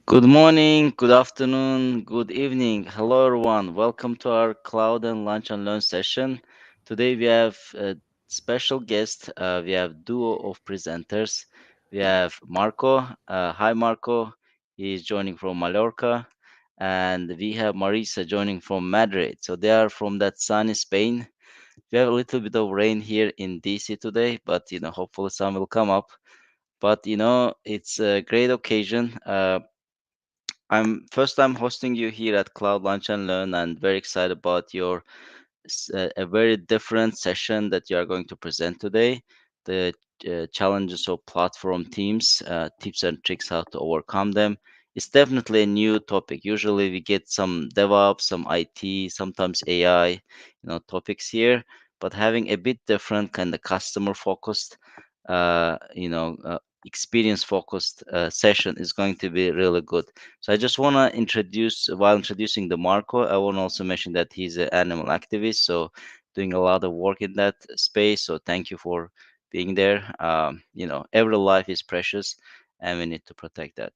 Good morning, good afternoon, good evening. Hello, everyone. Welcome to our Cloud and Lunch and Learn session. Today we have a special guest. We have duo of presenters. We have Marco. Hi, Marco. He is joining from Mallorca, and we have Marisa joining from Madrid. So they are from that sunny Spain. We have a little bit of rain here in DC today, but hopefully sun will come up. But it's a great occasion. I'm first time hosting you here at Cloud Lunch and Learn, and very excited about your a very different session that you are going to present today. The challenges of platform teams, tips and tricks how to overcome them. It's definitely a new topic. Usually we get some DevOps, some IT, sometimes AI, topics here, but having a bit different kind of customer focused, experience focused session is going to be really good. So I just want to introduce, while introducing the Marco, I want to also mention that he's an animal activist, so doing a lot of work in that space. So thank you for being there. Every life is precious, and we need to protect that.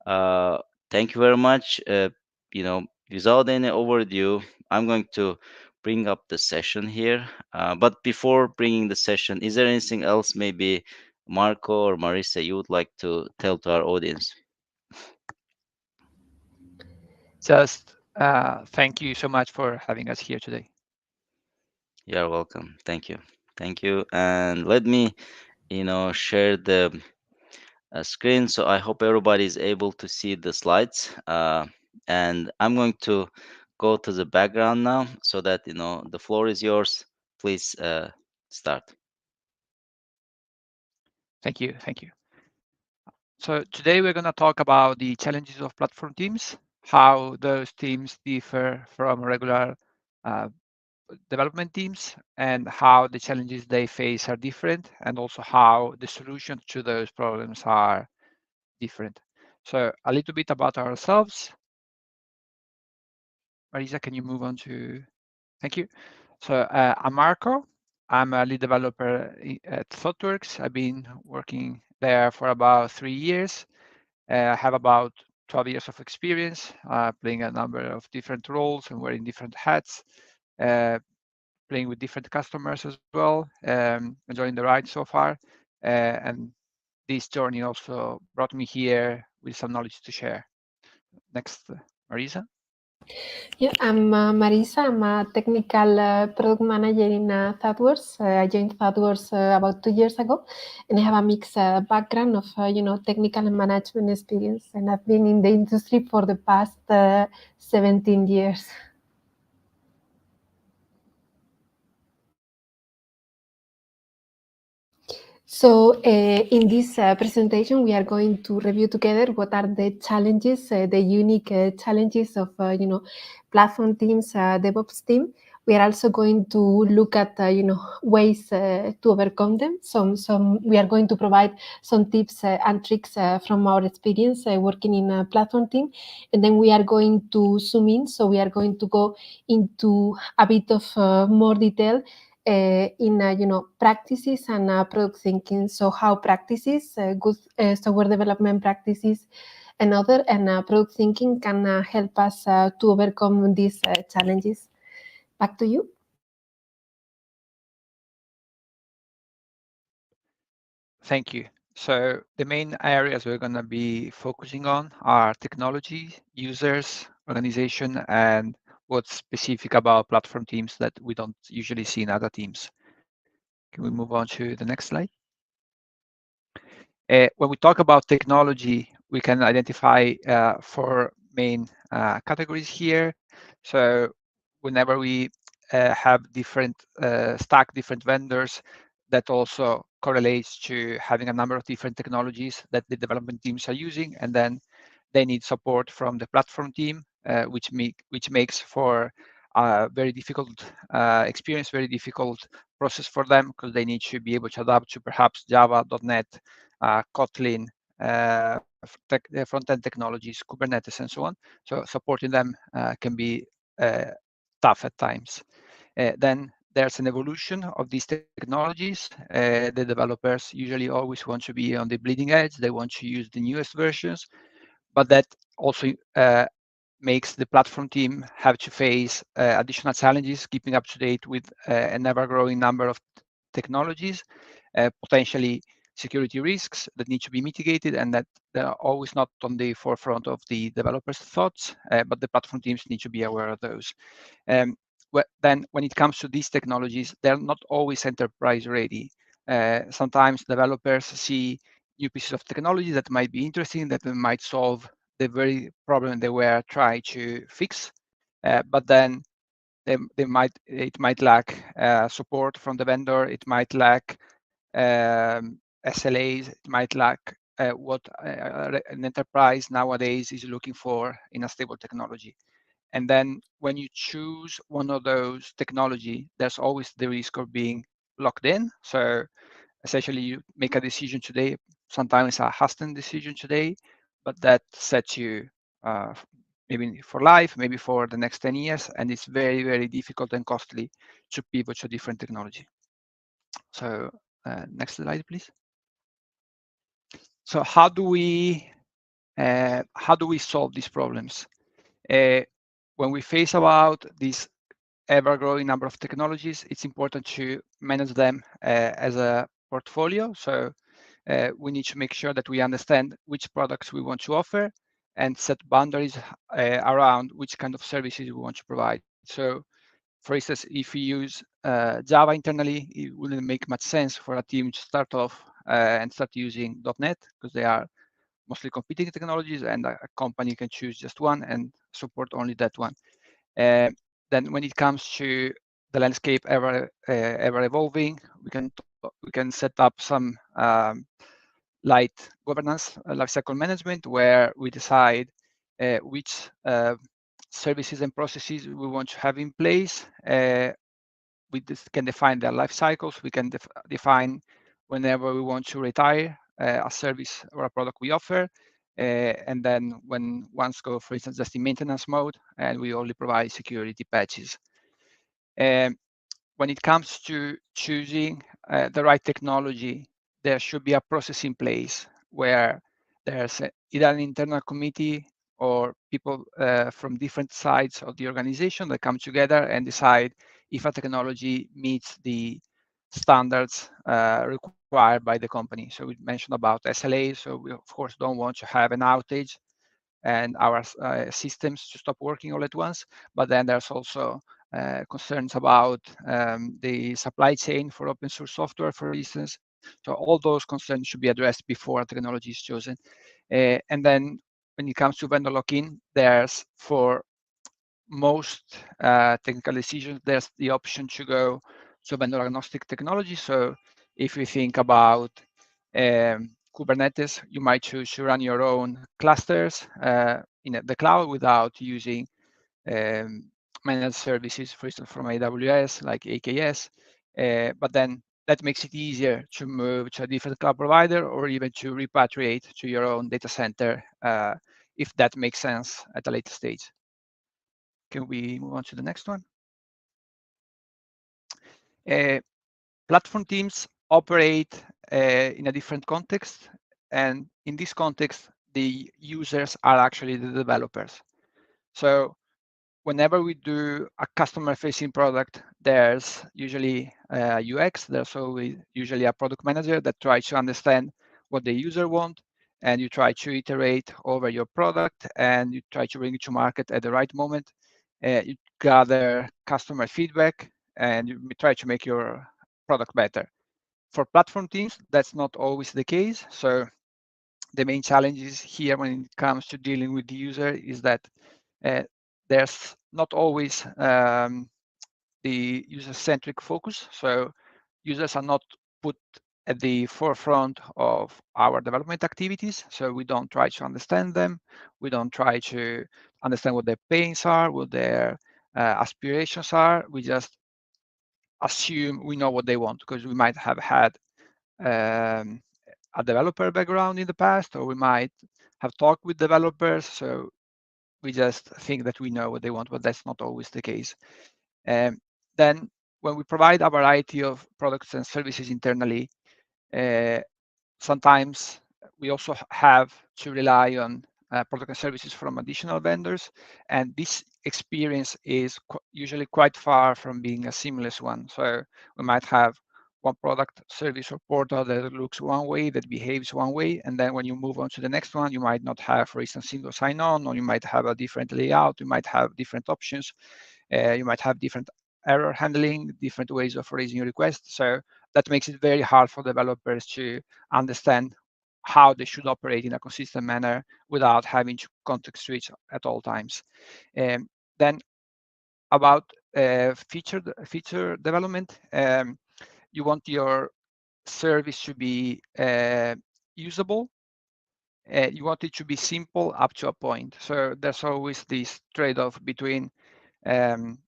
Uh, Thank you very much. Without any overdue, I'm going to bring up the session here. But before bringing the session, is there anything else, maybe Marco or Marisa, you would like to tell to our audience? Just thank you so much for having us here today. You're welcome. Thank you. Thank you. And let me, share the screen. So I hope everybody is able to see the slides. And I'm going to go to the background now so that, the floor is yours. Please start. Thank you. Thank you. So today we're going to talk about the challenges of platform teams, how those teams differ from regular uh, development teams, and how the challenges they face are different, and also how the solutions to those problems are different. So a little bit about ourselves. Marisa, can you move on to? Thank you. So I'm Marco. I'm a lead developer at ThoughtWorks. I've been working there for about 3 years. I have about 12 years of experience, playing a number of different roles and wearing different hats, uh, playing with different customers as well, enjoying the ride so far. And this journey also brought me here with some knowledge to share. Next, Marisa. Yeah, I'm Marisa. I'm a technical product manager in ThoughtWorks. I joined ThoughtWorks about 2 years ago, and I have a mixed background of technical and management experience. And I've been in the industry for the past 17 years. So, in this presentation, we are going to review together what are the challenges, the unique challenges of platform teams, DevOps team. We are also going to look at ways to overcome them. Some we are going to provide some tips and tricks from our experience working in a platform team, and then we are going to zoom in. So we are going to go into a bit of more detail in practices and product thinking. So how practices, good software development practices, and other and product thinking can help us to overcome these challenges. Back to you. Thank you. So the main areas we're going to be focusing on are technology, users, organization, and what's specific about platform teams that we don't usually see in other teams. Can we move on to the next slide? When we talk about technology, we can identify four main categories here. So whenever we have different stack, different vendors, that also correlates to having a number of different technologies that the development teams are using, and then they need support from the platform team, which makes for a very difficult experience, very difficult process for them because they need to be able to adapt to perhaps Java, .NET, Kotlin, front-end technologies, Kubernetes, and so on. So supporting them can be tough at times. Then there's an evolution of these technologies. The developers usually always want to be on the bleeding edge. They want to use the newest versions, but that also makes the platform team have to face additional challenges, keeping up to date with an ever-growing number of technologies, potentially security risks that need to be mitigated, and that they're always not on the forefront of the developers' thoughts, but the platform teams need to be aware of those. Then when it comes to these technologies, they're not always enterprise ready. Sometimes developers see new pieces of technology that might be interesting, that might solve the very problem they were trying to fix, but then it might lack support from the vendor, it might lack SLAs, it might lack what an enterprise nowadays is looking for in a stable technology. And then when you choose one of those technology, there's always the risk of being locked in. So essentially you make a decision today, sometimes a hasten decision today, but that sets you maybe for life, maybe for the next 10 years, and it's very, very difficult and costly to pivot to different technology. So next slide, please. So how do we solve these problems? When we face about this ever-growing number of technologies, it's important to manage them as a portfolio. So we need to make sure that we understand which products we want to offer and set boundaries around which kind of services we want to provide. So for instance, if we use Java internally, it wouldn't make much sense for a team to start off and start using .NET because they are mostly competing technologies, and a company can choose just one and support only that one. Then when it comes to the landscape ever evolving, we can set up some light governance, lifecycle management, where we decide which services and processes we want to have in place. We can define their life cycles. We can define whenever we want to retire a service or a product we offer. And then when ones go, for instance, just in maintenance mode, and we only provide security patches. When it comes to choosing the right technology, there should be a process in place where there's either an internal committee or people from different sides of the organization that come together and decide if a technology meets the standards required by the company. So we mentioned about SLA, so we of course don't want to have an outage and our systems to stop working all at once. But then there's also concerns about the supply chain for open source software, for instance. So all those concerns should be addressed before a technology is chosen. And then when it comes to vendor lock-in, there's for most technical decisions, there's the option to go to vendor agnostic technology. So if you think about Kubernetes, you might choose to run your own clusters in the cloud without using managed services, for instance, from AWS, like AKS. But then that makes it easier to move to a different cloud provider or even to repatriate to your own data center if that makes sense at a later stage. Can we move on to the next one? Platform teams operate in a different context. And in this context, the users are actually the developers. So whenever we do a customer-facing product, there's usually a UX, there's always usually a product manager that tries to understand what the user wants, and you try to iterate over your product, and you try to bring it to market at the right moment. You gather customer feedback, and you try to make your product better. For platform teams, that's not always the case. So the main challenges here when it comes to dealing with the user is that there's not always the user-centric focus. So users are not put at the forefront of our development activities. So we don't try to understand them. We don't try to understand what their pains are, what their aspirations are. We just assume we know what they want because we might have had a developer background in the past, or we might have talked with developers. So we just think that we know what they want, but that's not always the case. Then when we provide a variety of products and services internally, sometimes we also have to rely on product and services from additional vendors, and this experience is usually quite far from being a seamless one. So we might have one product, service, or portal that looks one way, that behaves one way, and then when you move on to the next one, you might not have, for instance, single sign-on, or you might have a different layout, you might have different options, you might have different error handling, different ways of raising your request. So that makes it very hard for developers to understand how they should operate in a consistent manner without having to context switch at all times. Then about feature development, you want your service to be usable. You want it to be simple up to a point. So there's always this trade-off between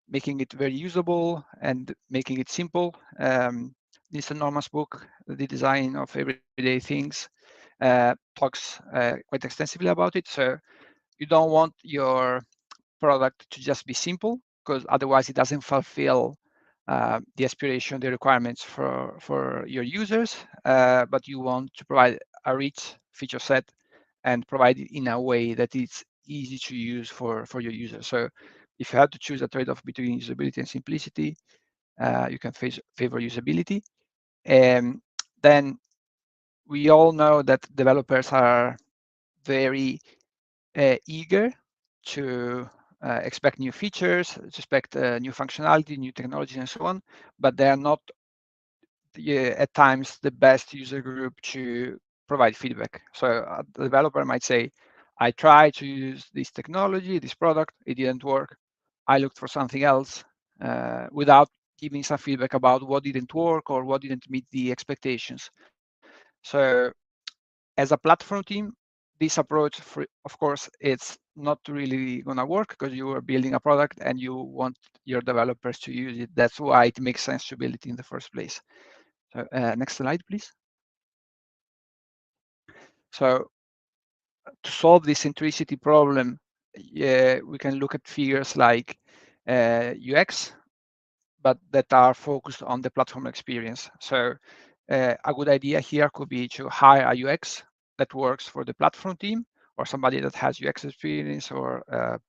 making it very usable and making it simple. This enormous book, The Design of Everyday Things, talks quite extensively about it. So you don't want your product to just be simple, because otherwise it doesn't fulfill the aspiration, the requirements for your users, but you want to provide a rich feature set and provide it in a way that it's easy to use for your users. So if you have to choose a trade-off between usability and simplicity, you can favor usability. And then we all know that developers are very eager to expect new features, to expect new functionality, new technologies, and so on, but they are not at times the best user group to provide feedback. So a developer might say, I tried to use this technology, this product, it didn't work. I looked for something else without giving some feedback about what didn't work or what didn't meet the expectations. So as a platform team, this approach, of course, it's not really going to work because you are building a product and you want your developers to use it. That's why it makes sense to build it in the first place. So next slide, please. So to solve this centricity problem, we can look at figures like UX, but that are focused on the platform experience. So a good idea here could be to hire a UX that works for the platform team, or somebody that has UX experience or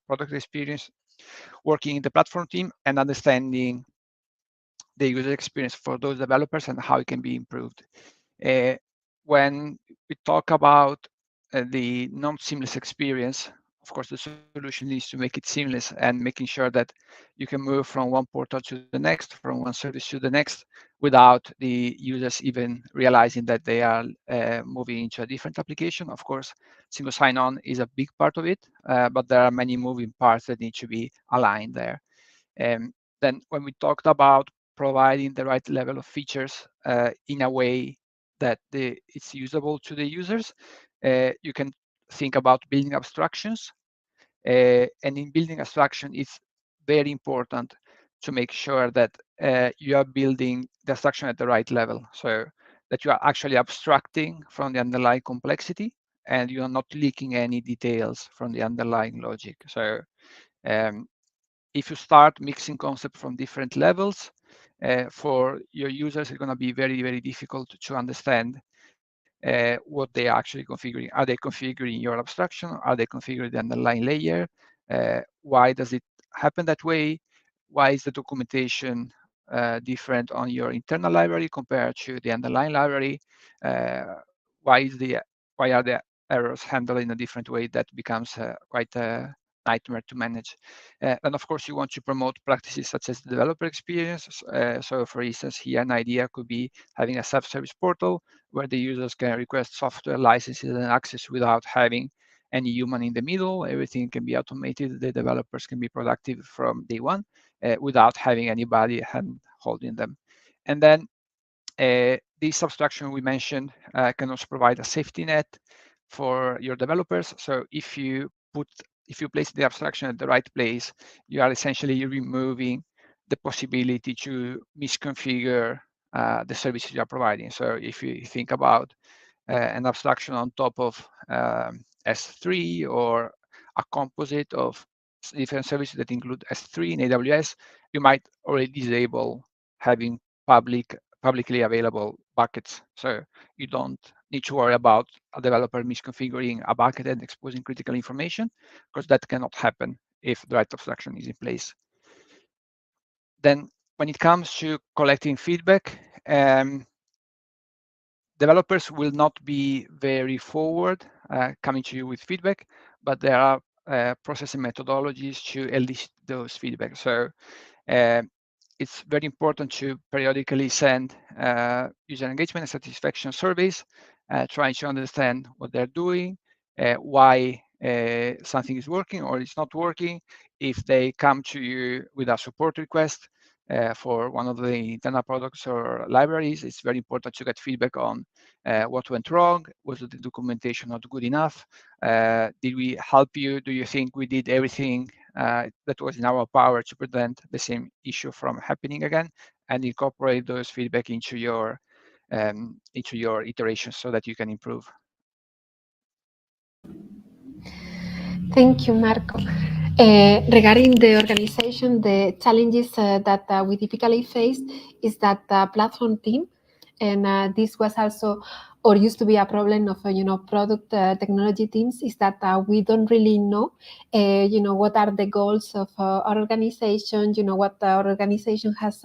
product experience working in the platform team and understanding the user experience for those developers and how it can be improved. Uh, when we talk about the non-seamless experience, of course, the solution needs to make it seamless and making sure that you can move from one portal to the next, from one service to the next, without the users even realizing that they are moving into a different application. Of course, single sign-on is a big part of it, but there are many moving parts that need to be aligned there. Then when we talked about providing the right level of features in a way that it's usable to the users, you can think about building abstractions. And in building abstraction, it's very important to make sure that you are building the abstraction at the right level, so that you are actually abstracting from the underlying complexity and you are not leaking any details from the underlying logic. So um, if you start mixing concepts from different levels, for your users, it's going to be very, very difficult to understand what they are actually configuring. Are they configuring your abstraction? Are they configuring the underlying layer? Why does it happen that way? Why is the documentation different on your internal library compared to the underlying library? Uh, why is the why are the errors handled in a different way? That becomes quite a nightmare to manage. And of course, you want to promote practices such as the developer experience. So for instance, here an idea could be having a self-service portal where the users can request software licenses and access without having any human in the middle. Everything can be automated. The developers can be productive from day one without having anybody hand holding them. And then this abstraction we mentioned can also provide a safety net for your developers. So if you place the abstraction at the right place, you are essentially removing the possibility to misconfigure the services you are providing. So if you think about an abstraction on top of S3 or a composite of different services that include S3 in AWS, you might already disable having publicly available buckets. So you don't need to worry about a developer misconfiguring a bucket and exposing critical information, because that cannot happen if the right abstraction is in place. Then when it comes to collecting feedback, developers will not be very forward coming to you with feedback, but there are processing methodologies to elicit those feedback. So it's very important to periodically send user engagement and satisfaction surveys, trying to understand what they're doing, why something is working or it's not working. If they come to you with a support request for one of the internal products or libraries, it's very important to get feedback on what went wrong, was the documentation not good enough, did we help you, do you think we did everything that was in our power to prevent the same issue from happening again, and incorporate those feedback into your iterations so that you can improve. Thank you, Marco. Regarding the organization, the challenges that we typically face is that platform team, and this was also or used to be a problem of product technology teams, is that we don't really know what are the goals of our organization, what our organization has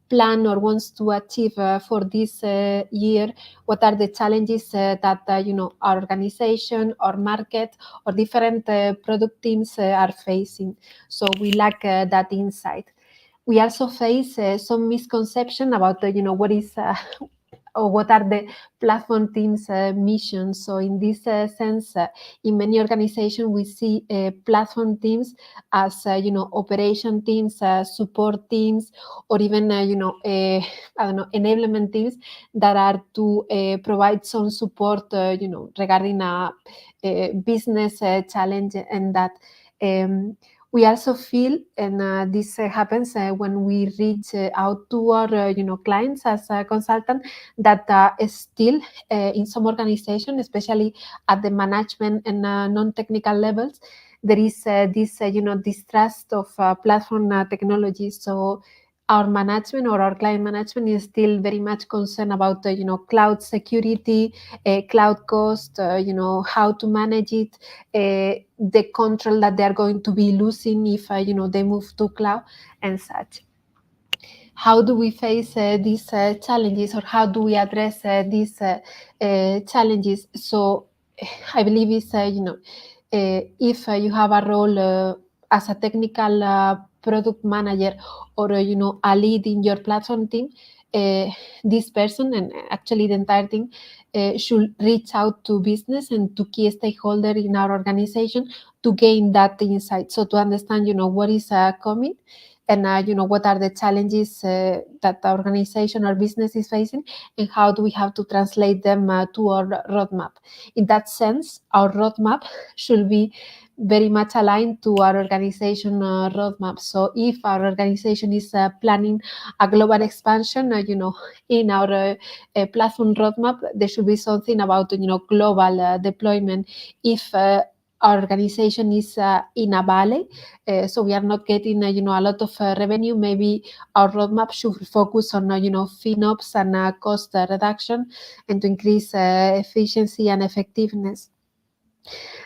planned or wants to achieve for this year, what are the challenges that our organization or market or different product teams are facing. So we lack that insight. We also face some misconception about what is or what are the platform teams' missions. So in this sense, in many organizations, we see platform teams as operation teams, support teams, or even I don't know, enablement teams that are to provide some support regarding a business challenge, and that. We also feel, and this happens when we reach out to our clients as a consultant, that still in some organization, especially at the management and non-technical levels, there is this distrust of platform technology. So our management or our client management is still very much concerned about cloud security, cloud cost, how to manage it, the control that they are going to be losing if they move to cloud and such. How do we face these challenges, or how do we address these challenges? So I believe it's if you have a role as a technical product manager, or a lead in your platform team, this person and actually the entire team should reach out to business and to key stakeholder in our organization to gain that insight, so to understand what is coming, and what are the challenges that the organization or business is facing, and how do we have to translate them to our roadmap. In that sense, our roadmap should be very much aligned to our organization roadmap. So if our organization is planning a global expansion, in our platform roadmap, there should be something about global deployment. If our organization is in a valley, so we are not getting a lot of revenue, maybe our roadmap should focus on FinOps and cost reduction, and to increase efficiency and effectiveness.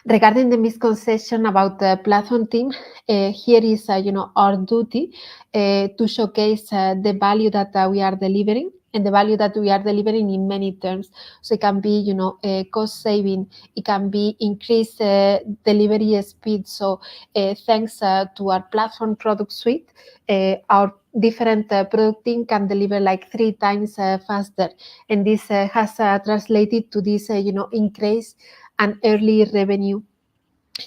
Regarding the misconception about the platform team, here is our duty to showcase the value that we are delivering, and the value that we are delivering in many terms. So it can be cost saving, it can be increased delivery speed. So thanks to our platform product suite, our different product team can deliver like 3 times faster, and this has translated to this increase and early revenue.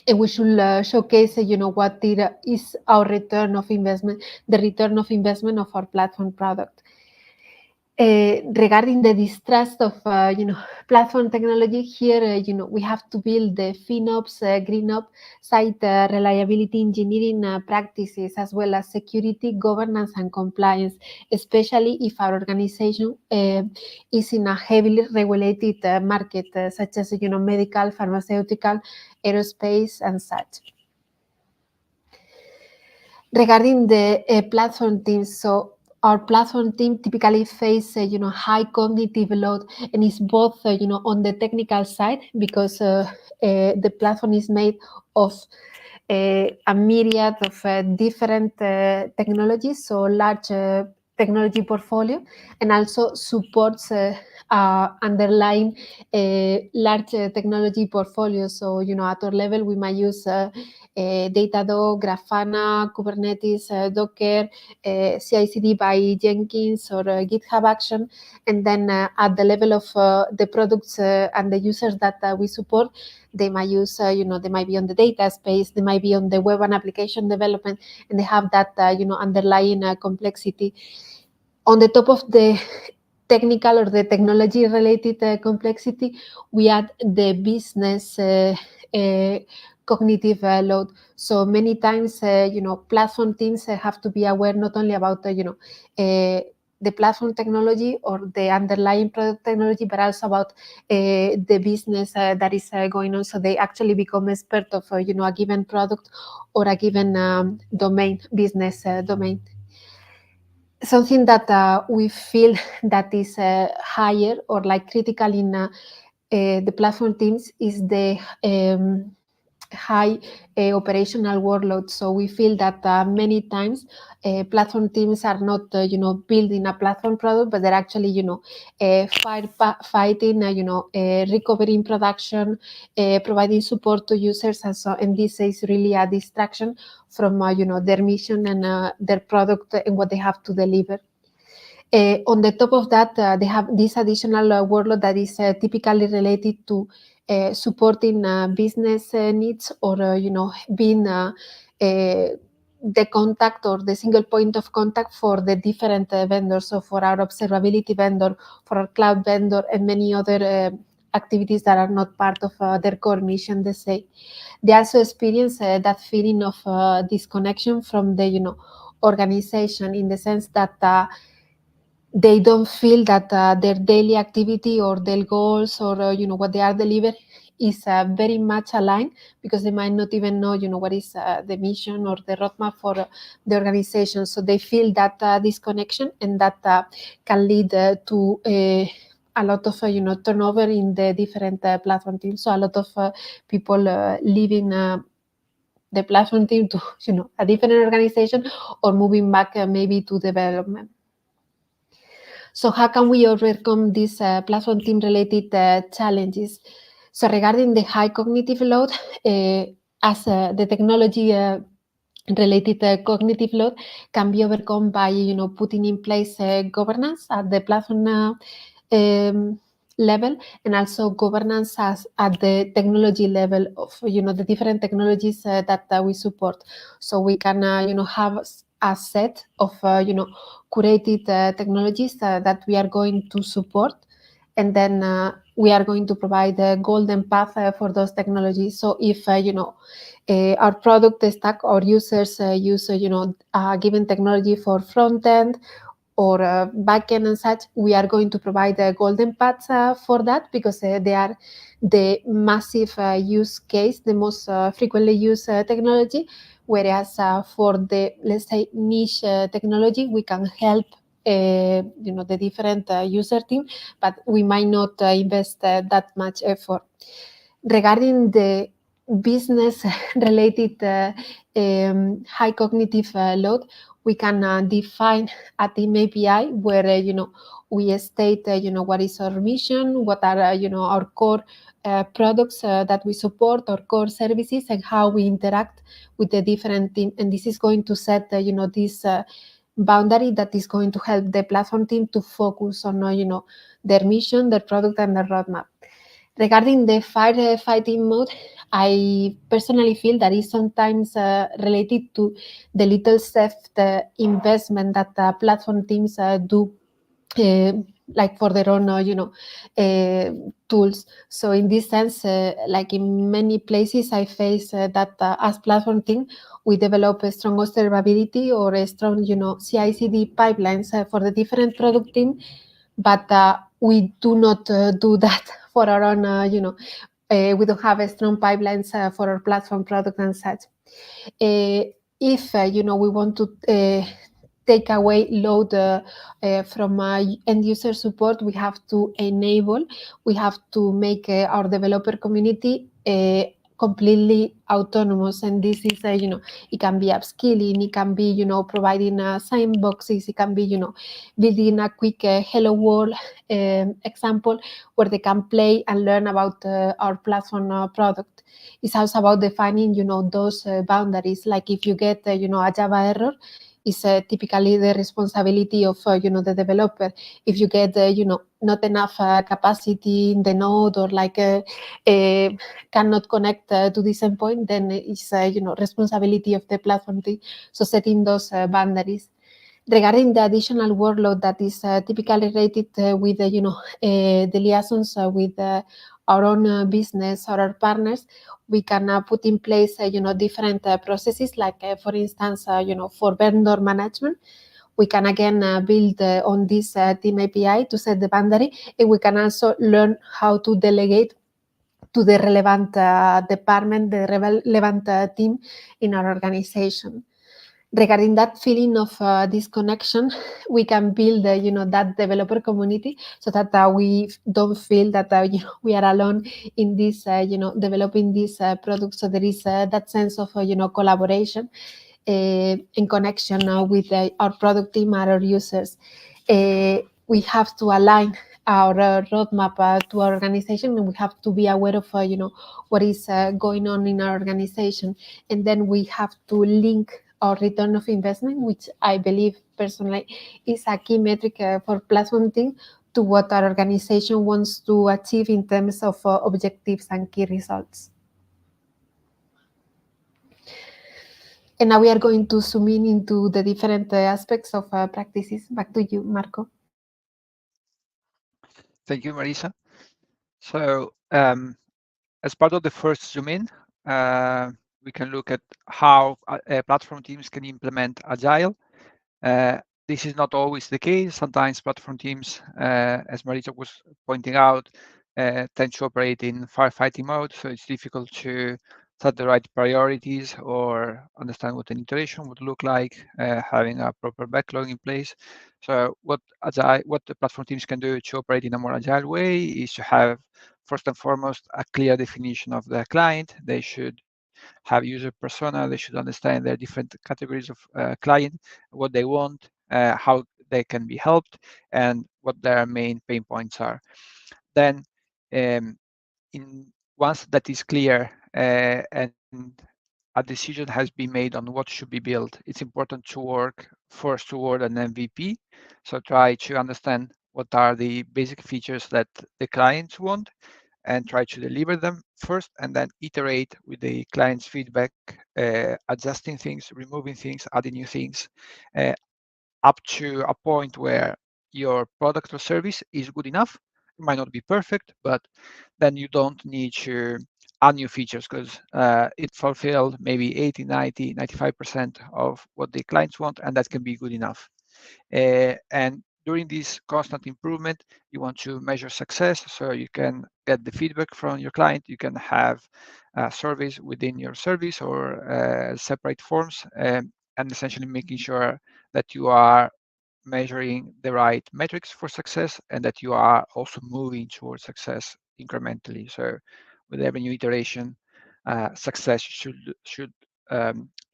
And we should showcase what is our return of investment, the return of investment of our platform product. Regarding the distrust of platform technology, here we have to build the FinOps, GreenOps, site reliability engineering practices, as well as security, governance, and compliance, especially if our organization is in a heavily regulated market, such as medical, pharmaceutical, aerospace, and such. Regarding the platform teams, so our platform team typically face high cognitive load, and it's both on the technical side because the platform is made of a myriad of different technologies, so large technology portfolio, and also supports underlying large technology portfolio. So at our level we might use Datadog, Grafana, Kubernetes, Docker, CI/CD by Jenkins or GitHub Action, and then at the level of the products and the users that we support, they might use, they might be on the data space, they might be on the web and application development, and they have that, underlying complexity. On the top of the technical or the technology related complexity, we add the business cognitive load. So many times, platform teams have to be aware not only about, the platform technology or the underlying product technology, but also about the business that is going on. So they actually become expert of, a given product or a given domain, business domain. Something that we feel that is higher or like critical in the platform teams is the high operational workload. So we feel that many times platform teams are not, building a platform product, but they're actually, fighting, recovering production, providing support to users, and this is really a distraction from, their mission and their product and what they have to deliver. On the top of that, they have this additional workload that is typically related to supporting business needs or, being the contact or the single point of contact for the different vendors. So for our observability vendor, for our cloud vendor, and many other activities that are not part of their core mission, they say. They also experience that feeling of disconnection from the, organization, in the sense that they don't feel that their daily activity or their goals or what they are delivering is very much aligned, because they might not even know what is the mission or the roadmap for the organization. So they feel that disconnection, and that can lead to a lot of turnover in the different platform teams. So a lot of people leaving the platform team to a different organization, or moving back maybe to development. So how can we overcome these platform team related challenges? So regarding the high cognitive load, as the technology related cognitive load can be overcome by putting in place governance at the platform level, and also governance at the technology level of the different technologies that we support. So we can have a set of curated technologies that we are going to support, and then we are going to provide a golden path for those technologies. So if our product stack or users use a given technology for front end or backend and such, we are going to provide the golden paths for that, because they are the massive use case, the most frequently used technology. Whereas for the, let's say, niche technology, we can help the different user team, but we might not invest that much effort. Regarding the business related high cognitive load, we can define a team API where we state what is our mission, what are our core products that we support, our core services, and how we interact with the different team. And this is going to set this boundary that is going to help the platform team to focus on their mission, their product, and their roadmap. Regarding the firefighting mode, I personally feel that is sometimes related to the little self investment that platform teams do, like for their own, tools. So in this sense, like in many places, I face that as platform team, we develop a strong observability or a strong, CI/CD pipelines for the different product team, but we do not do that for our own, we don't have a strong pipelines for our platform product and such. If we want to take away load from end user support. We have to enable, we have to make our developer community completely autonomous. And this is it can be upskilling, it can be providing sandboxes, it can be building a quick hello world example where they can play and learn about our platform product. It's also about defining those boundaries. Like if you get a Java error, is typically the responsibility of the developer. If you get not enough capacity in the node, or like uh, cannot connect to this endpoint, then it's responsibility of the platform team. So setting those boundaries. Regarding the additional workload that is typically related with the liaisons with our own business or our partners, we can put in place different processes, like for instance for vendor management. We can again build on this team API to set the boundary, and we can also learn how to delegate to the relevant department, the relevant team in our organization. Regarding that feeling of disconnection, we can build that developer community, so that we don't feel that we are alone in this developing this product. So there is that sense of collaboration in connection with our product team and our users. We have to align our roadmap to our organization, and we have to be aware of what is going on in our organization, and then we have to link our return of investment, which I believe personally is a key metric for platform team, to what our organization wants to achieve in terms of objectives and key results. And now we are going to zoom in into the different aspects of practices. Back to you, Marco. Thank you, Marisa. So as part of the first zoom in, we can look at how platform teams can implement Agile. This is not always the case. Sometimes platform teams, as Marisa was pointing out, tend to operate in firefighting mode, so it's difficult to set the right priorities or understand what an iteration would look like, having a proper backlog in place. So what the platform teams can do to operate in a more agile way is to have, first and foremost, a clear definition of the client. They should have user persona. They should understand their different categories of client, what they want, how they can be helped, and what their main pain points are. Then, in once that is clear and a decision has been made on what should be built, it's important to work first toward an MVP. So try to understand what are the basic features that the clients want, and try to deliver them first, and then iterate with the client's feedback, adjusting things, removing things, adding new things, uh, up to a point where your product or service is good enough. It might not be perfect, but then you don't need to add new features, because it fulfilled maybe 80, 90, 95% of what the clients want, and that can be good enough. And during this constant improvement, you want to measure success, so you can get the feedback from your client. You can have surveys within your service, or separate forms, and essentially making sure that you are measuring the right metrics for success, and that you are also moving towards success incrementally. So with every new iteration, success should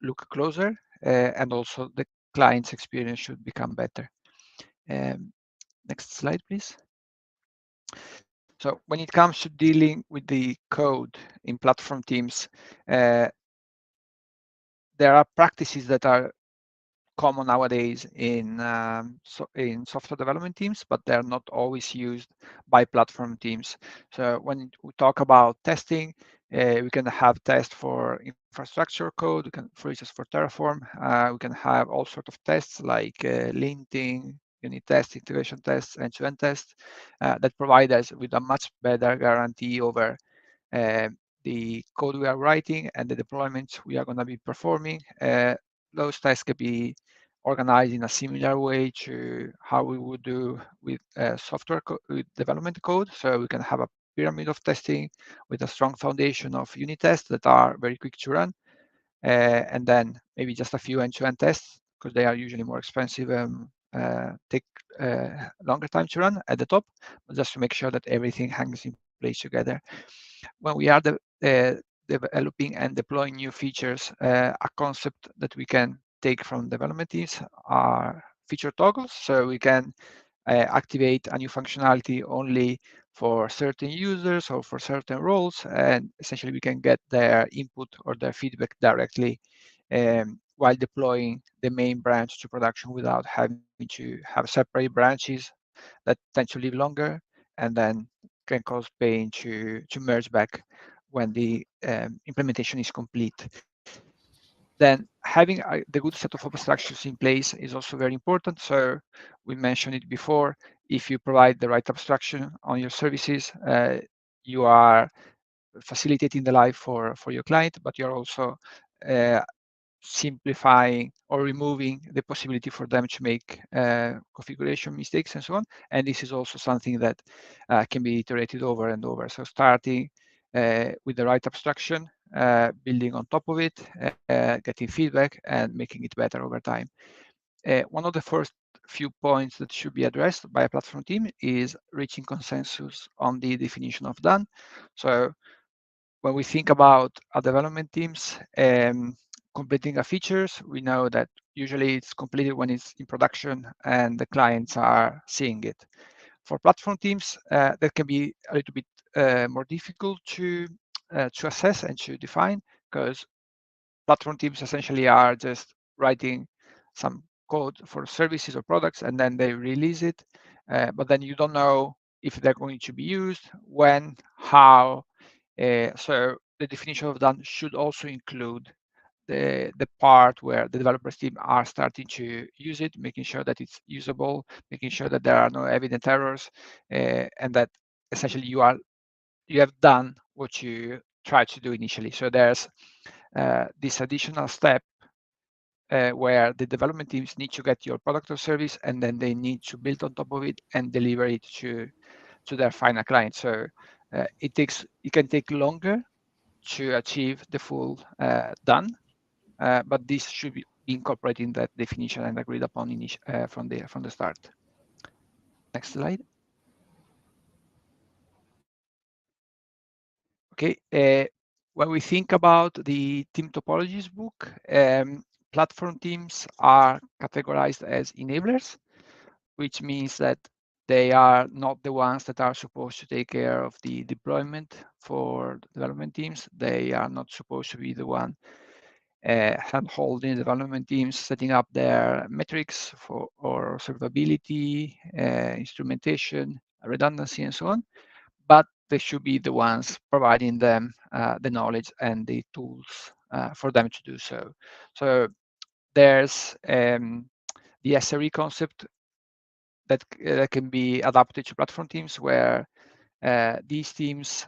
look closer, and also the client's experience should become better. Um, Next slide, please. So when it comes to dealing with the code in platform teams, there are practices that are common nowadays in software development teams, but they're not always used by platform teams. So when we talk about testing, we can have tests for infrastructure code. We can, for instance, for Terraform, we can have all sorts of tests like linting, unit tests, integration tests, end-to-end tests that provide us with a much better guarantee over uh, the code we are writing and the deployments we are going to be performing. Those tests can be organized in a similar way to how we would do with with development code. So we can have a pyramid of testing with a strong foundation of unit tests that are very quick to run, and then maybe just a few end-to-end tests because they are usually more expensive and take longer time to run at the top, but just to make sure that everything hangs in place together. When we are developing and deploying new features, a concept that we can take from development teams are feature toggles. So we can activate a new functionality only for certain users or for certain roles, and essentially we can get their input or their feedback directly while deploying the main branch to production without having to have separate branches that tend to live longer and then can cause pain to merge back when the implementation is complete. Then having the good set of abstractions in place is also very important. So we mentioned it before, if you provide the right abstraction on your services, you are facilitating the life for your client, but you're also uh, simplifying or removing the possibility for them to make configuration mistakes and so on. And this is also something that can be iterated over and over. So starting with the right abstraction, building on top of it, getting feedback and making it better over time. One of the first few points that should be addressed by a platform team is reaching consensus on the definition of done. So when we think about our development teams completing a features, we know that usually it's completed when it's in production and the clients are seeing it. For platform teams, that can be a little bit more difficult to assess and to define, because platform teams essentially are just writing some code for services or products and then they release it, but then you don't know if they're going to be used, when, how. So the definition of done should also include the part where the developers team are starting to use it, making sure that it's usable, making sure that there are no evident errors, and that essentially you have done what you tried to do initially. So there's this additional step where the development teams need to get your product or service, and then they need to build on top of it and deliver it to their final client. So it can take longer to achieve the full done, but this should be incorporated in that definition and agreed upon from the start. Next slide. Okay, when we think about the team topologies book, platform teams are categorized as enablers, which means that they are not the ones that are supposed to take care of the deployment for development teams. They are not supposed to be the one hand-holding development teams, setting up their metrics for or observability, instrumentation, redundancy, and so on. But they should be the ones providing them the knowledge and the tools for them to do so. So there's the SRE concept that can be adapted to platform teams, where these teams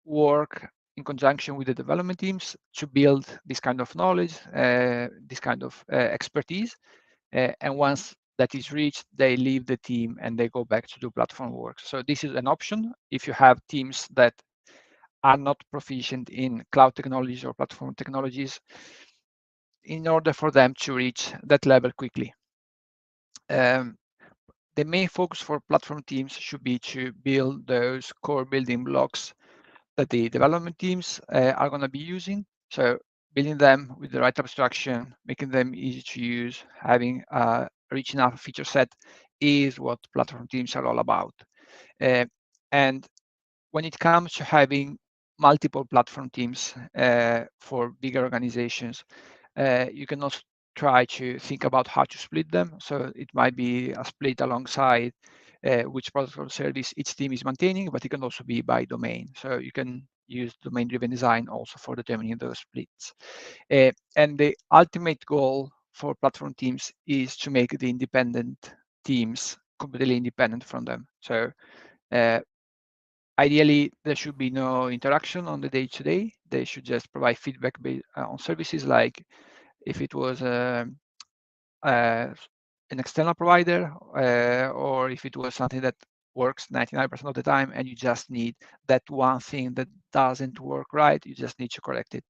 work in conjunction with the development teams to build this kind of knowledge, this kind of expertise. And once that is reached, they leave the team and they go back to do platform work. So this is an option if you have teams that are not proficient in cloud technologies or platform technologies, in order for them to reach that level quickly. The main focus for platform teams should be to build those core building blocks that the development teams are going to be using. So building them with the right abstraction, making them easy to use, having a rich enough feature set is what platform teams are all about. And when it comes to having multiple platform teams for bigger organizations, you can also try to think about how to split them. So it might be a split alongside which product or service each team is maintaining, but it can also be by domain. So you can use domain-driven design also for determining those splits. And the ultimate goal for platform teams is to make the independent teams completely independent from them. So ideally, there should be no interaction on the day-to-day. They should just provide feedback on services, like if it was an external provider, or if it was something that works 99% of the time and you just need that one thing that doesn't work right, you just need to correct it.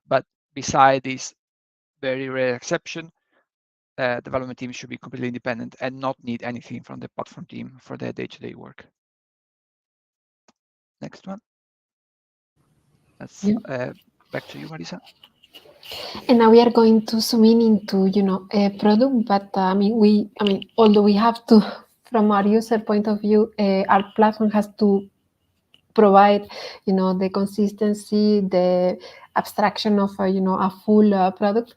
But beside this very rare exception, development team should be completely independent and not need anything from the platform team for their day-to-day work. Next one. That's back to you, Marisa. And now we are going to zoom in into, a product, but although we have to, from our user point of view, our platform has to provide, the consistency, the abstraction of, a full product.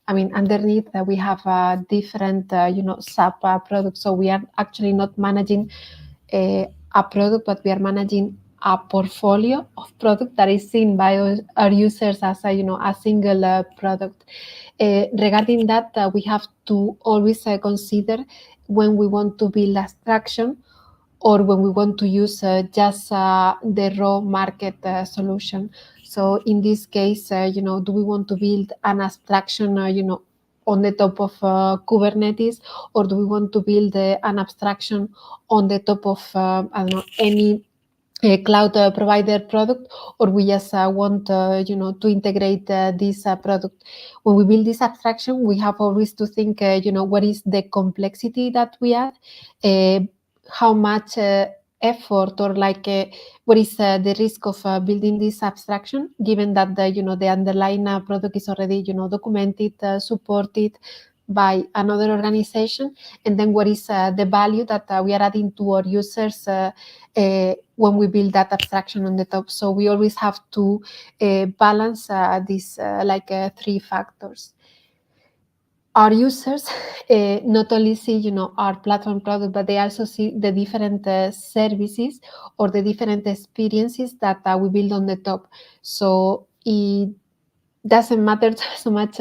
Underneath we have different, sub products. So we are actually not managing a product, but we are managing a portfolio of product that is seen by our users as a single product. Regarding that, we have to always consider when we want to build abstraction or when we want to use just the raw market solution. So in this case, do we want to build an abstraction, on the top of Kubernetes, or do we want to build an abstraction on the top of any cloud provider product, or we just want to integrate this product. When we build this abstraction, we have always to think what is the complexity that we add, uh, how much effort, or what is the risk of building this abstraction, given that the underlying product is already documented, supported by another organization, and then what is the value that we are adding to our users when we build that abstraction on the top. So we always have to balance these three factors. Our users not only see our platform product, but they also see the different services or the different experiences that we build on the top. So it doesn't matter so much,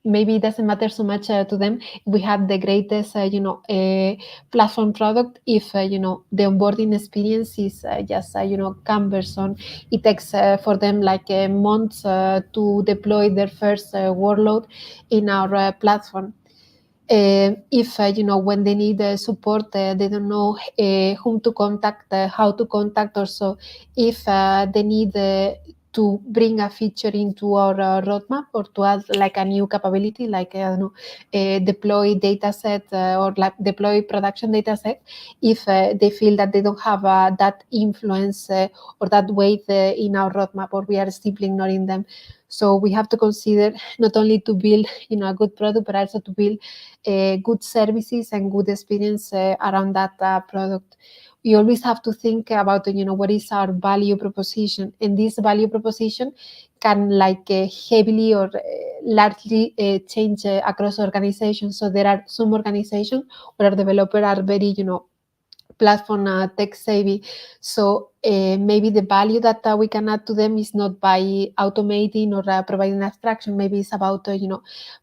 maybe it doesn't matter so much to them if we have the greatest platform product, if the onboarding experience is just cumbersome. It takes for them months to deploy their first workload in our platform. If when they need support, they don't know whom to contact, how to contact. Also, if they need to bring a feature into our roadmap, or to add a new capability, deploy data set, or deploy production data set, if they feel that they don't have that influence or that weight in our roadmap, or we are simply ignoring them. So we have to consider not only to build a good product, but also to build good services and good experience around that product. We always have to think about what is our value proposition, and this value proposition can heavily or largely change across organizations. So there are some organizations where developers are very platform tech savvy. So maybe the value that we can add to them is not by automating or providing abstraction. Maybe it's about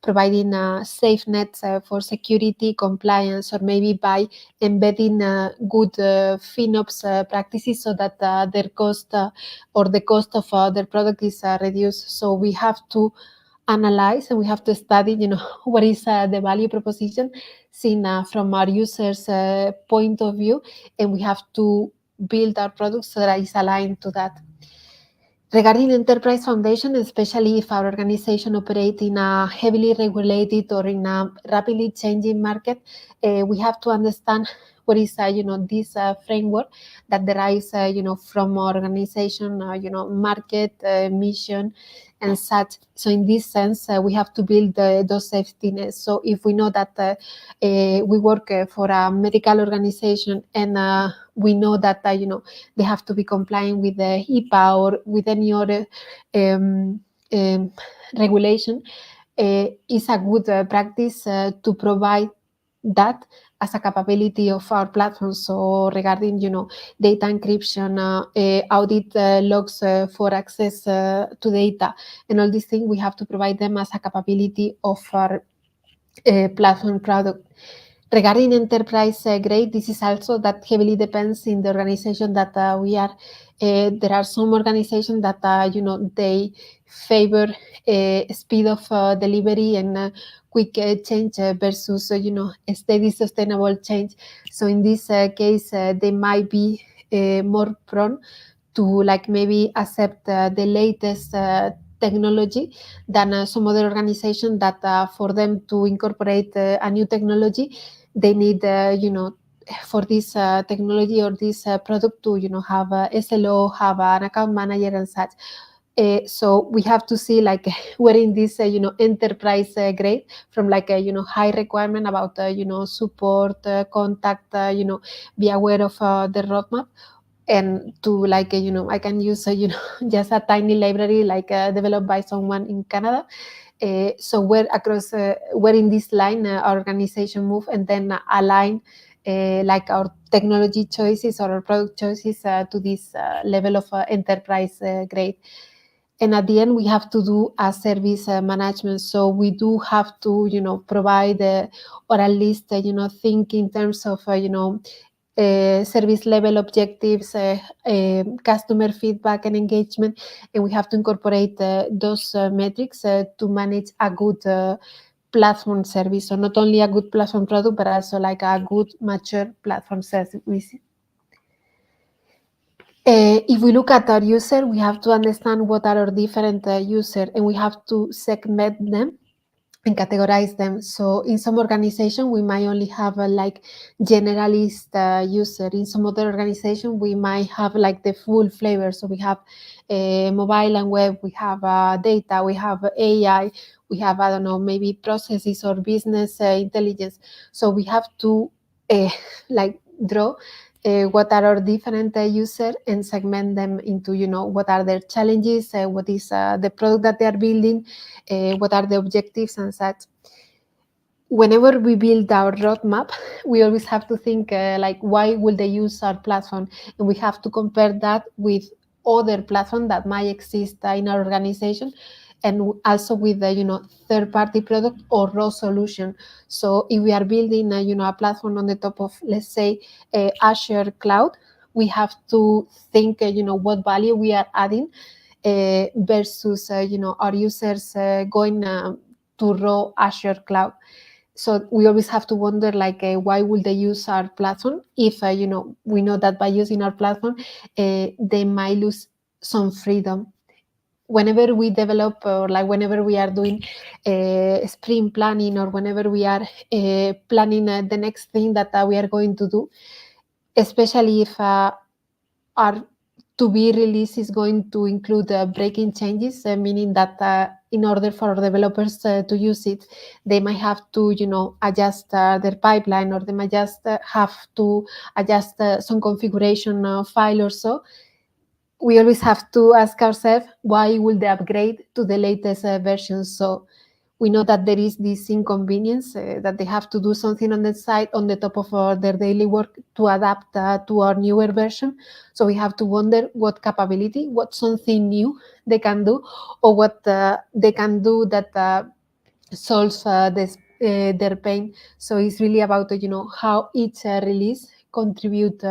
providing safe nets for security, compliance, or maybe by embedding good FinOps practices, so that their cost or the cost of their product is reduced. So we have to analyze and we have to study what is the value proposition seen from our users point of view, and we have to build our products so that is aligned to that. Regarding enterprise foundation, especially if our organization operates in a heavily regulated or in a rapidly changing market, we have to understand what is this framework that derives from our organization, market, mission, and such. So in this sense, we have to build those safety nets. So if we know that we work for a medical organization, and we know that they have to be compliant with the HIPAA or with any other regulation, is a good practice to provide that as a capability of our platform. So regarding data encryption, audit logs for access to data, and all these things, we have to provide them as a capability of our platform product. Regarding enterprise grade, this is also that heavily depends in the organization that we are. There are some organizations that they favor speed of delivery and quick change versus steady sustainable change. So in this case, they might be more prone to maybe accept the latest technology than some other organization that for them to incorporate a new technology, they need, for this technology or this product to, have a SLO, have an account manager and such. So we have to see like we're in this enterprise grade from like a high requirement about support, contact, be aware of the roadmap, and to like I can use just a tiny library like developed by someone in Canada. So we're across, we're in this line, our organization move and then align like our technology choices or our product choices to this level of enterprise grade. And at the end we have to do a service management, so we do have to provide or at least think in terms of service level objectives, customer feedback and engagement, and we have to incorporate those metrics to manage a good platform service. So not only a good platform product, but also like a good mature platform service. If we look at our user, we have to understand what are our different user, and we have to segment them and categorize them. So in some organization, we might only have a like generalist user. In some other organization, we might have like the full flavor. So we have mobile and web, we have data, we have AI, we have, I don't know, maybe processes or business intelligence. So we have to like draw what are our different user and segment them into what are their challenges, what is the product that they are building, what are the objectives and such. Whenever we build our roadmap, we always have to think like why will they use our platform, and we have to compare that with other platform that might exist in our organization, and also with the third party product or raw solution. So if we are building a platform on the top of, let's say, Azure cloud, we have to think what value we are adding versus our users going to raw Azure cloud. So we always have to wonder like why will they use our platform if we know that by using our platform they might lose some freedom. Whenever we develop or like whenever we are doing sprint planning, or whenever we are planning the next thing that we are going to do, especially if our to be release is going to include breaking changes, meaning that in order for developers to use it, they might have to, adjust their pipeline, or they might just have to adjust some configuration file or so. We always have to ask ourselves why will they upgrade to the latest version. So we know that there is this inconvenience that they have to do something on the side on the top of their daily work to adapt to our newer version. So we have to wonder what capability, what something new they can do, or what they can do that solves their pain. So it's really about how each release contribute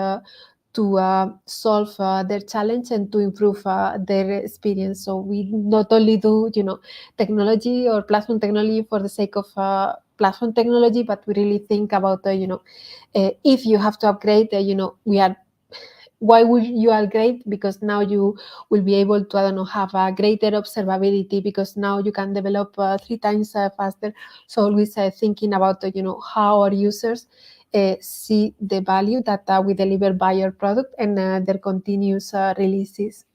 to solve their challenge and to improve their experience. So we not only do technology or platform technology for the sake of platform technology, but we really think about if you have to upgrade, we are why would you upgrade? Because now you will be able to, I don't know, have a greater observability, because now you can develop 3 times faster. So always thinking about how our users see the value that we deliver by our product and their continuous releases.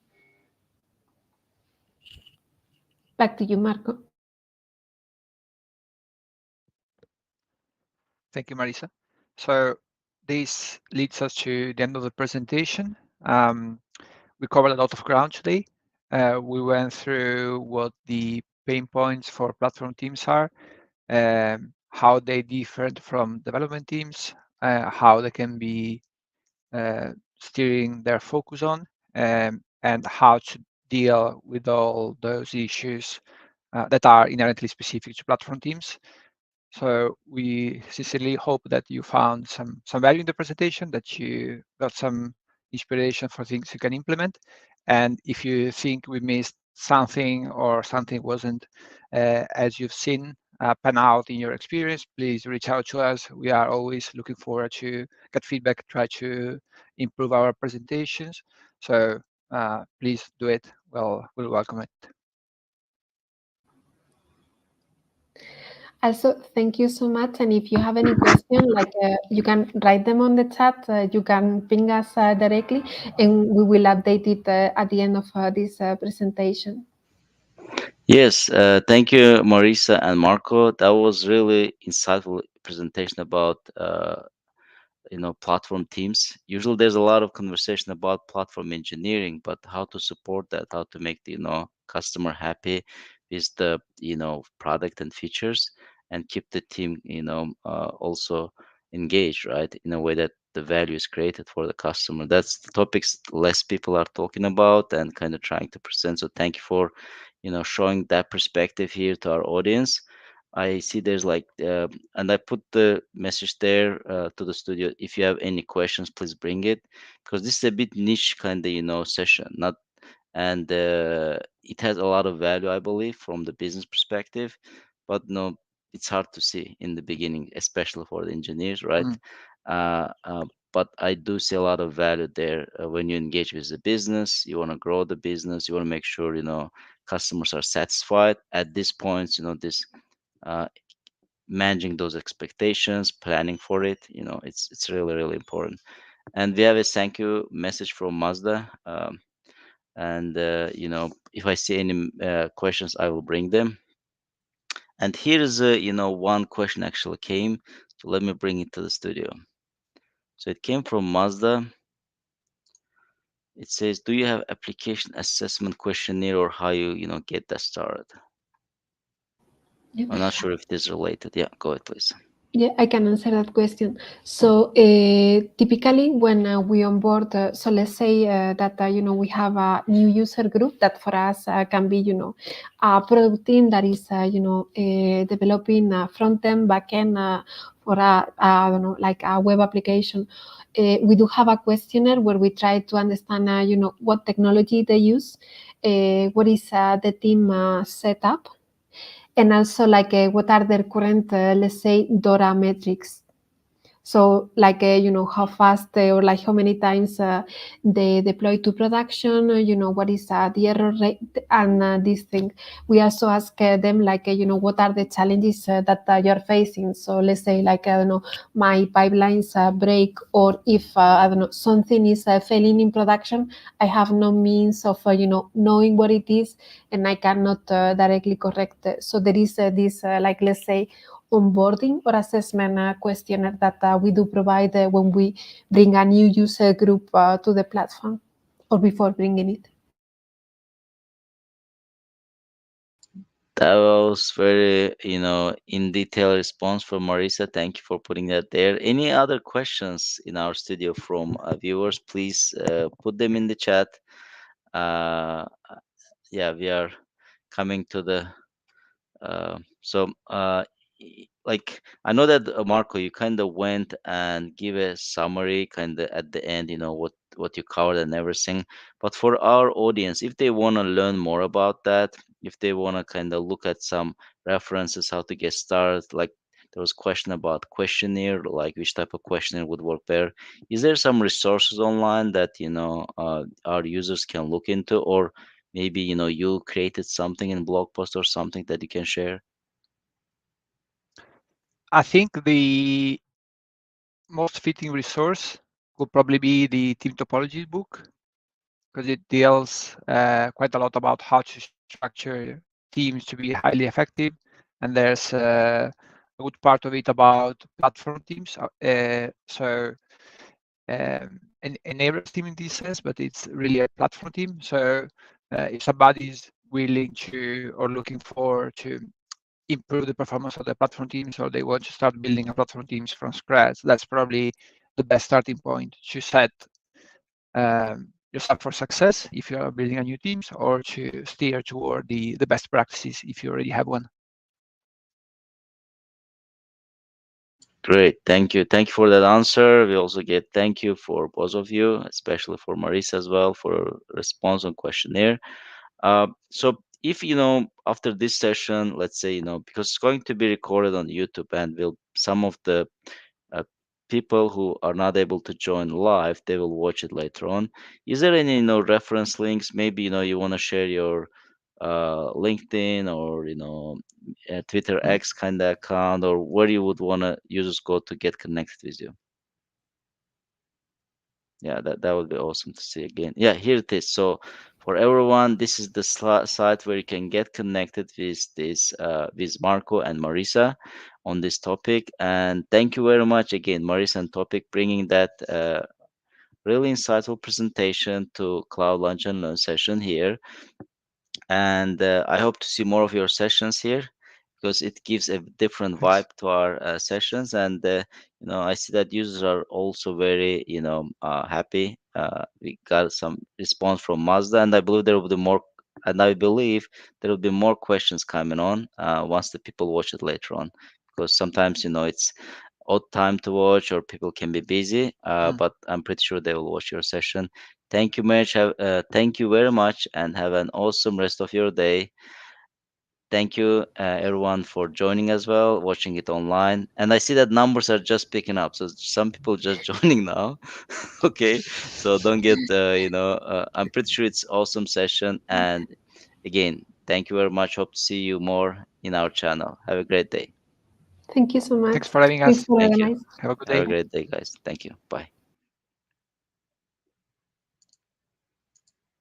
Back to you, Marco. Thank you, Marisa. So this leads us to the end of the presentation. We covered a lot of ground today. We went through what the pain points for platform teams are, how they differ from development teams, how they can be steering their focus on, and how to deal with all those issues that are inherently specific to platform teams. So we sincerely hope that you found some value in the presentation, that you got some inspiration for things you can implement. And if you think we missed something or something wasn't as you've seen pan out in your experience, please reach out to us. We are always looking forward to get feedback, try to improve our presentations. So please do it. We'll welcome it. Also, thank you so much. And if you have any question, like you can write them on the chat. You can ping us directly, and we will update it at the end of this presentation. Yes, thank you, Marisa and Marco. That was really insightful presentation about platform teams. Usually there's a lot of conversation about platform engineering, but how to support that, how to make the customer happy with the product and features, and keep the team also engaged, right, in a way that the value is created for the customer. That's the topics less people are talking about and kind of trying to present. So thank you for showing that perspective here to our audience. I see there's like, and I put the message there to the studio. If you have any questions, please bring it, because this is a bit niche kind of session. Not and it has a lot of value, I believe, from the business perspective, but no, it's hard to see in the beginning, especially for the engineers, right? Mm. Uh, uh, but I do see a lot of value there when you engage with the business. You want to grow the business. You want to make sure customers are satisfied. At this point, this uh, managing those expectations, planning for it, it's really really important. And we have a thank you message from Mazda. And if I see any questions, I will bring them. And here's one question actually came, so let me bring it to the studio. So it came from Mazda. It says, do you have application assessment questionnaire, or how you get that started? Yeah. I'm not sure if this is related. Yeah, go ahead, please. Yeah, I can answer that question. So typically, when we onboard, so let's say that we have a new user group that for us can be a product team that is developing front end, back end for I don't know, like a web application. We do have a questionnaire where we try to understand what technology they use, what is the team setup, and also like what are their current let's say DORA metrics. So like how fast or like how many times they deploy to production, what is the error rate, and this thing. We also ask them like what are the challenges that you're facing. So let's say like I don't know, my pipelines break, or if I don't know, something is failing in production, I have no means of knowing what it is, and I cannot directly correct it. So there is this like let's say onboarding or assessment questionnaire that we do provide when we bring a new user group to the platform, or before bringing it. That was very, in detail response from Marisa. Thank you for putting that there. Any other questions in our studio from viewers? Please put them in the chat. Uh, yeah, we are coming to the so, like, I know that Marco, you kind of went and give a summary, kind of at the end, what you covered and everything. But for our audience, if they want to learn more about that, if they want to kind of look at some references, how to get started, like there was question about questionnaire, like which type of questionnaire would work better. Is there some resources online that our users can look into, or maybe you created something in blog post or something that you can share? I think the most fitting resource would probably be the team topology book, because it deals quite a lot about how to structure teams to be highly effective. And there's a good part of it about platform teams. An areas team in this sense, but it's really a platform team. So if somebody is willing to or looking for to improve the performance of the platform teams, or they want to start building a platform teams from scratch, that's probably the best starting point to set yourself for success if you are building a new teams, or to steer toward the best practices if you already have one. Great, thank you. Thank you for that answer. We also get thank you for both of you, especially for Marisa as well for response on questionnaire. So if after this session, let's say because it's going to be recorded on YouTube, and will some of the uh, people who are not able to join live, they will watch it later on. Is there any reference links? Maybe you want to share your LinkedIn or Twitter Mm. X kind of account, or where you would want to users go to get connected with you? Yeah, that would be awesome to see again. Yeah, here it is. So for everyone, this is the site where you can get connected with this with Marco and Marisa on this topic. And thank you very much again, Marisa and Topic, bringing that really insightful presentation to Cloud Lunch and Learn session here. And I hope to see more of your sessions here because it gives a different Thanks. vibe to our sessions. And I see that users are also very happy. We got some response from Mazda, and I believe there will be more. And I believe there will be more questions coming on once the people watch it later on, because sometimes it's odd time to watch or people can be busy. Mm. But I'm pretty sure they will watch your session. Thank you, Mitch. Thank you very much, and have an awesome rest of your day. Thank you, everyone, for joining as well, watching it online. And I see that numbers are just picking up, so some people just joining now. Okay, so don't get, I'm pretty sure it's awesome session. And again, thank you very much. Hope to see you more in our channel. Have a great day. Thank you so much. Thanks for having Thanks us. for Thank you. organizing. Have a good Have a day. great day, guys. Thank you. Bye.